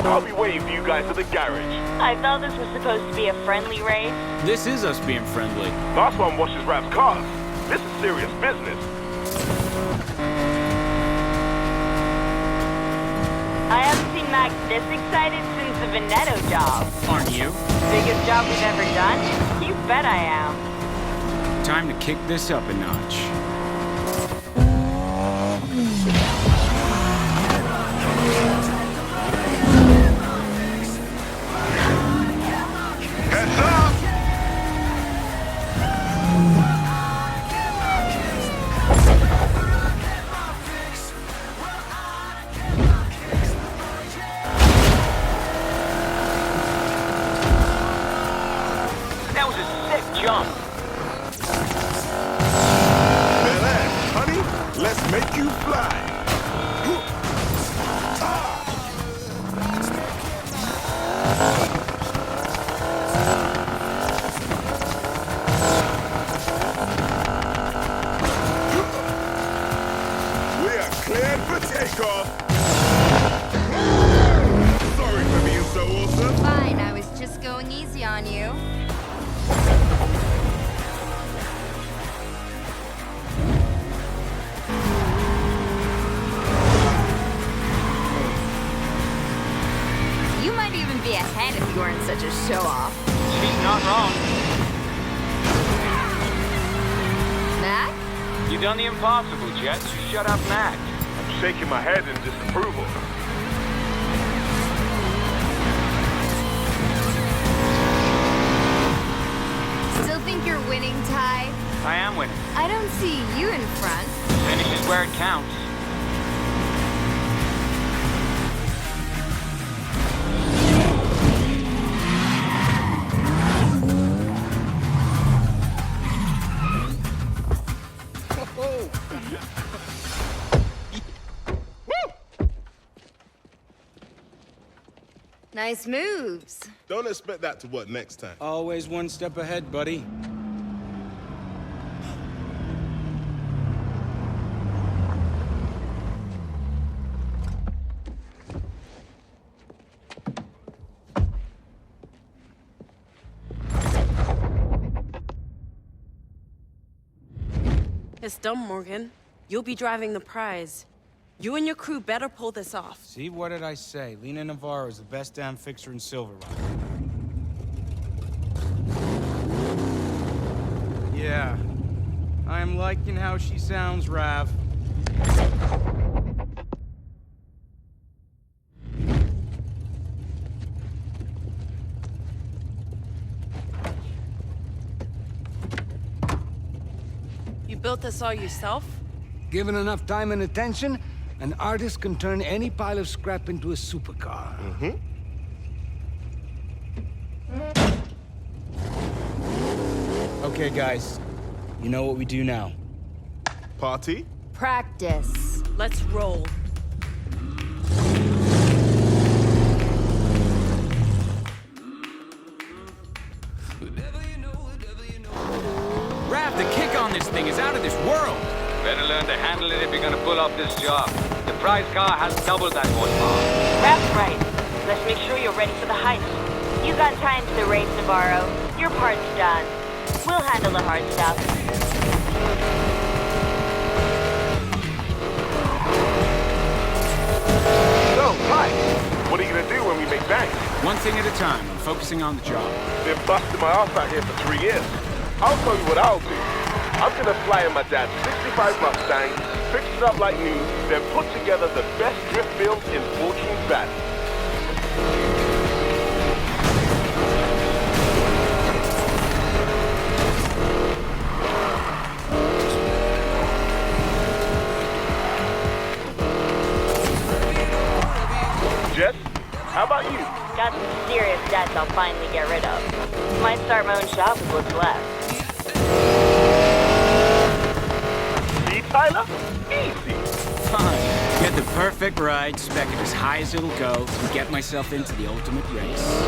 I'll be waiting for you guys at the garage. I thought this was supposed to be a friendly race. This is us being friendly. Last one washes Rap's cars. This is serious business. I haven't seen Max this excited since the Veneto job. Aren't you? Biggest job we've ever done? You bet I am. Time to kick this up a notch. Heads up! That was a sick jump. Bel-Air, honey, let's make you fly. We are cleared for takeoff. Sorry for being so awesome. Fine, I was just going easy on you. You might even be ahead if you weren't such a show-off. She's not wrong. Mac? You done the impossible, Jet. Shut up, Mac. I'm shaking my head in disapproval. Still think you're winning, Ty? I am winning. I don't see you in front. Finish is where it counts. Nice moves. Don't expect that to work next time. Always one step ahead, buddy. It's done, Morgan. You'll be driving the prize. You and your crew better pull this off. See, what did I say? Lena Navarro is the best damn fixer in Silver Rock. Yeah. I'm liking how she sounds, Rav. You built this all yourself? Given enough time and attention, an artist can turn any pile of scrap into a supercar. Okay, guys. You know what we do now. Party? Practice. Let's roll. Rav, the kick on this thing is out of this world. Better learn to handle it if you're gonna pull off this job. The prize car has double that horsepower. That's right. Let's make sure you're ready for the heist. You got time to the race, Navarro. Your part's done. We'll handle the hard stuff. So, Mike, what are you gonna do when we make bank? One thing at a time. I'm focusing on the job. Been busting my ass out here for 3 years. I'll tell you what I'll do. I'm gonna fly in my dad's 65 Mustang, fix it up like new, then put together the best drift films in Fortune's Valley. Jess, how about you? Got some serious debts I'll finally get rid of. Might start my own shop with what's left. See, Tyler? Easy. Fine. Get the perfect ride, spec it as high as it'll go, and get myself into the ultimate race.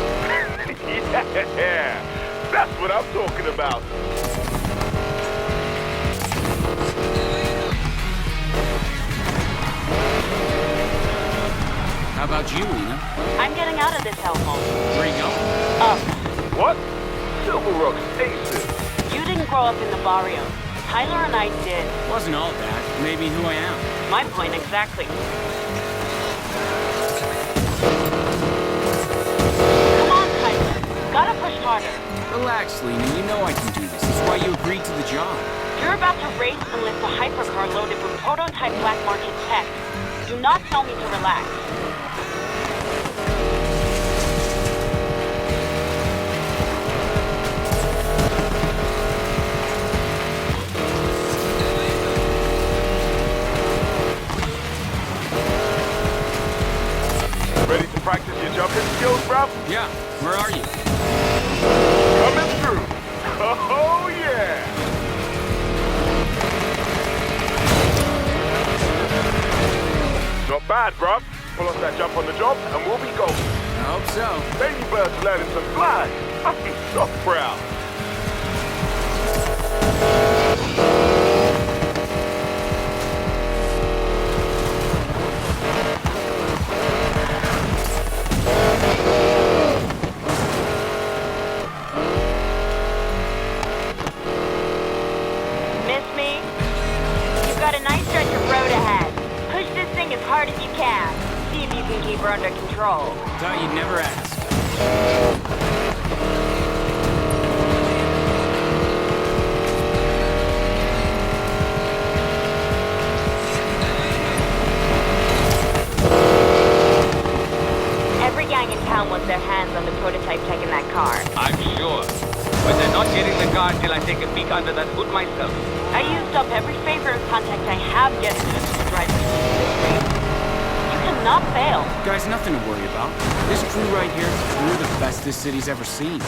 Yeah, that's what I'm talking about. How How about you, Lena? I'm getting out of this hellhole. Where are you going? Up. What? Silver Rock's aces. You didn't grow up in the barrio. Tyler and I did. Wasn't all that. Maybe who I am. My point exactly. Come on, Tyler. Gotta push harder. Relax, Lena. You know I can do this. That's why you agreed to the job. You're about to race and lift a hypercar loaded with prototype black market tech. Do not tell me to relax. Ready to practice your jumping skills, bruv? Yeah. Where are you? Coming through. Oh, yeah. Not bad, bruv. Pull off that jump on the job, and we'll be golden. I hope so. Baby bird's learning to fly. I'm so proud. Miss me? You've got a nice stretch of road ahead. Push this thing as hard as you can. See if you can keep her under control. Thought you'd never ask. Every gang in town wants their hands on the prototype tech in that car. I'm sure. But they're not getting the car till I take a peek under that hood myself. I used up every favor and contact I have getting to the driver's seat. You cannot fail. Guys, nothing to worry about. This crew right here, we're the best this city's ever seen.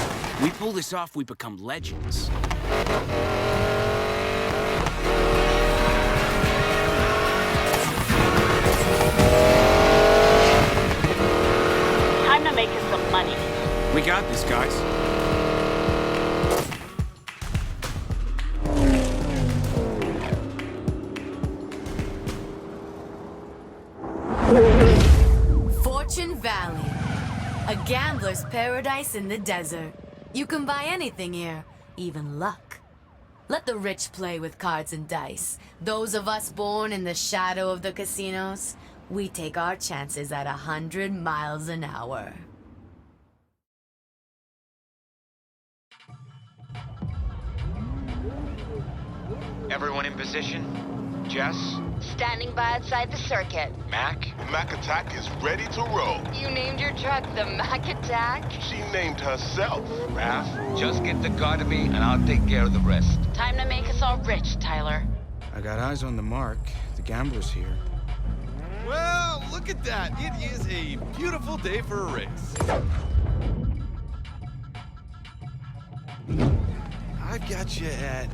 We pull this off, we become legends. Time to make us some money. We got this, guys. Fortune Valley, a gambler's paradise in the desert. You can buy anything here, even luck. Let the rich play with cards and dice. Those of us born in the shadow of the casinos, we take our chances at 100 miles an hour. Everyone in position? Jess? Standing by outside the circuit. Mac? Mac Attack is ready to roll. You named your truck the Mac Attack? She named herself. Raph, just get the car to me and I'll take care of the rest. Time to make us all rich, Tyler. I got eyes on the mark. The gambler's here. Well, look at that. It is a beautiful day for a race. I've got you at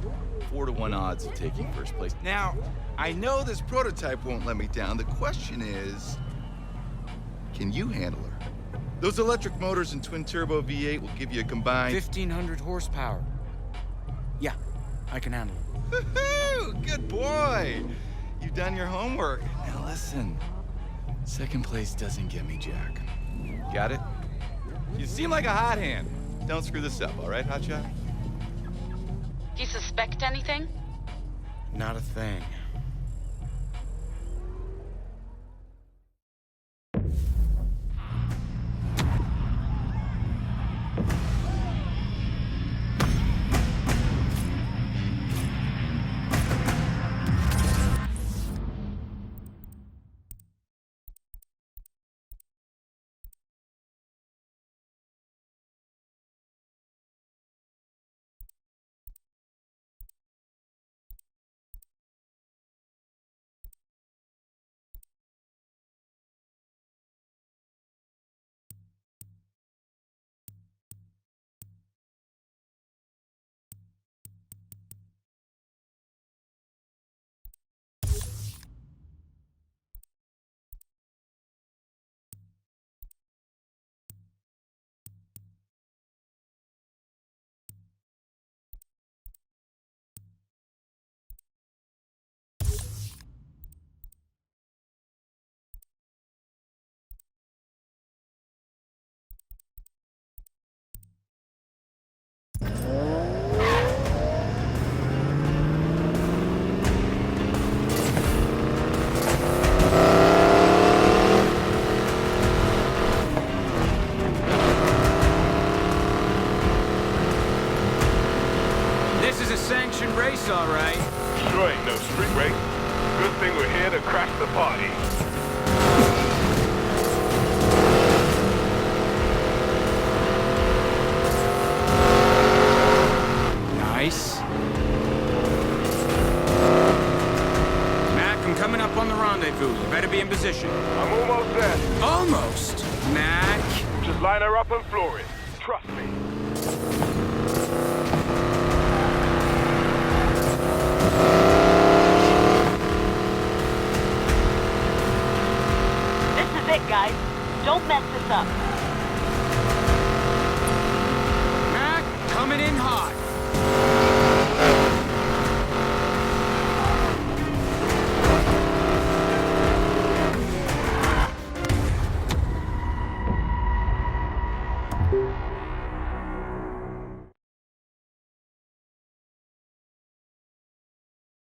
4-to-1 odds of taking first place. Now, I know this prototype won't let me down. The question is, can you handle her? Those electric motors and twin-turbo V8 will give you a combined... 1,500 horsepower. Yeah, I can handle it. Woohoo! Good boy! You've done your homework. Now listen, second place doesn't get me jack. Got it? You seem like a hot hand. Don't screw this up, all right, hotshot? Do you suspect anything? Not a thing. Looks all right. Sure ain't no street race. Good thing we're here to crash the party. Nice. Mac, I'm coming up on the rendezvous. You better be in position. I'm almost there. Almost. Mac. Just line her up and floor it. Trust me. This is it, guys. Don't mess this up. Mac, coming in hot.